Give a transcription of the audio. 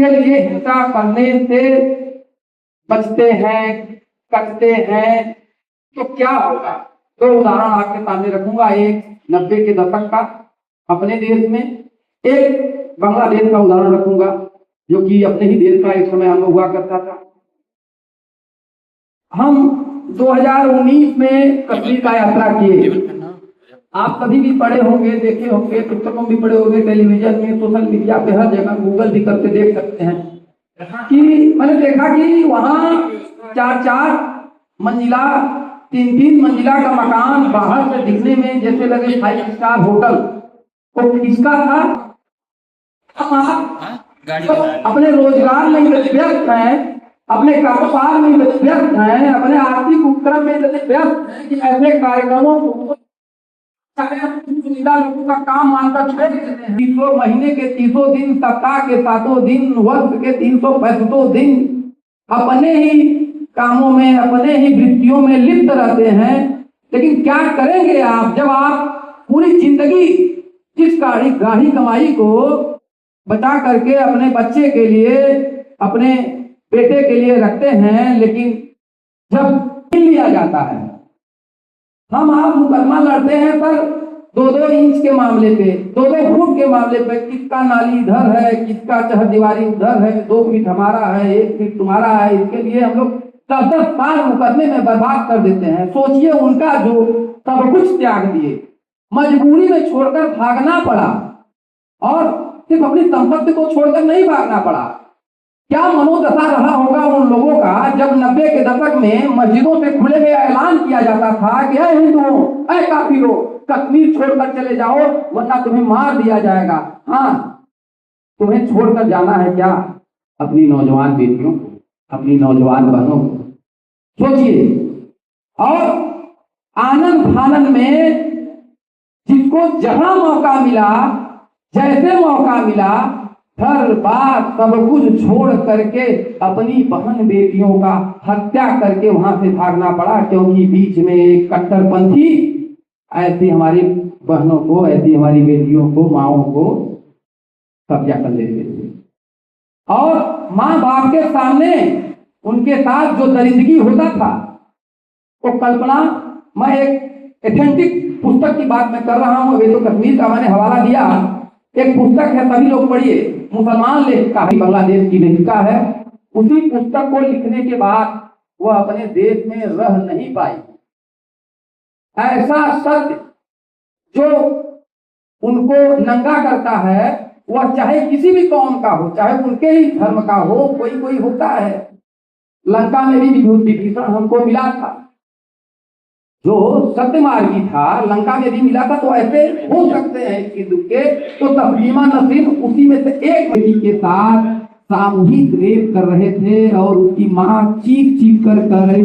के लिए हिंसा करने से बचते हैं, करते हैं, तो क्या होगा? तो उदाहरण आपके सामने रखूंगा, एक 90 के दशक का अपने देश में, एक बांग्लादेश का उदाहरण रखूंगा जो कि अपने ही देश का एक समय हम हुआ करता था। हम 2019 में कश्मीर का यात्रा किए। आप कभी भी पढ़े होंगे, देखे होंगे, पुस्तकों भी पढ़े होंगे, टेलीविजन में, सोशल मीडिया पे, हर जगह गूगल भी करके देख सकते हैं कि मैंने देखा कि वहां 4-4 मंजिला, 3-3 मंजिला का मकान बाहर से दिखने में जैसे लगे 5 स्टार होटल। तो किसका था? तो अपने रोजगार में व्यस्त हैं, अपने कारोबार में व्यस्त हैं, अपने आर्थिक उपक्रम में व्यस्त हैं कि ऐसे कार्यक्रमों को लोगों का काम मानकर छोड़ देते हैं। 300 महीने के 300 दिन, सप्ताह के 7 दिन, वर्ष के 365 दिन अपने ही कामों में, अपने ही वृत्तियों में लिप्त रहते हैं। लेकिन क्या करेंगे आप जब आप पूरी जिंदगी इस गाढ़ी कमाई को बचा करके अपने बच्चे के लिए, अपने बेटे के लिए रखते हैं, लेकिन जब छीन लिया जाता है, हम आप मुकदमा लड़ते हैं सर 2-2 इंच के मामले पे, 2-2 फुट के मामले पे, किसका नाली इधर है, किसका चहरदीवारी उधर है, 2 फीट हमारा है, 1 फीट तुम्हारा है, इसके लिए हम लोग 10-10 साल मुकदमे में बर्बाद कर देते हैं। सोचिए, उनका जो सब कुछ त्याग दिए, मजबूरी में छोड़कर भागना पड़ा, और सिर्फ अपनी संपत्ति को छोड़कर नहीं भागना पड़ा। क्या मनोदशा रहा होगा उन लोगों का जब 90 के दशक में मस्जिदों से खुले में ऐलान किया जाता था कि ऐ हिंदुओं, ऐ काफिरों, कश्मीर छोड़कर चले जाओ वरना तुम्हें मार दिया जाएगा। हाँ, तुम्हें छोड़कर जाना है क्या? अपनी नौजवान बेटियों को, अपनी नौजवान बहनों को। सोचिए, और आनंद फानन में जिसको जहां मौका मिला, जैसे मौका मिला, घर बार सब कुछ छोड़ करके अपनी बहन बेटियों का हत्या करके वहां से भागना पड़ा, क्योंकि बीच में एक कट्टरपंथी ऐसी हमारी बहनों को, ऐसी हमारी बेटियों को, माओं को कब्जा कर लेते थे। और माँ बाप के सामने उनके साथ जो दरिंदगी होता था, वो कल्पना, मैं एक एथेंटिक पुस्तक की बात मैं कर रहा हूँ, अभी तो कश्मीर का मैंने हवाला दिया। एक पुस्तक है, सभी लोग पढ़िए, मुसलमान लेखिका है, बांग्लादेश की लेखिका है। उसी पुस्तक को लिखने के बाद वह अपने देश में रह नहीं पाई। ऐसा सत्य जो उनको नंगा करता है, वह चाहे किसी भी कौम का हो, चाहे उनके ही धर्म का हो, कोई कोई होता है। लंका में भी विभीषण हमको मिला था, जो सत्यमार्गी था, लंका में भी मिला था। तो ऐसे हो सकते हैं कि दुखे। तो तस्लीमा नसीम उसी में से एक बेटी के साथ सामूहिक रेप कर रहे थे, और उसकी माँ चीख चीख कर कह रही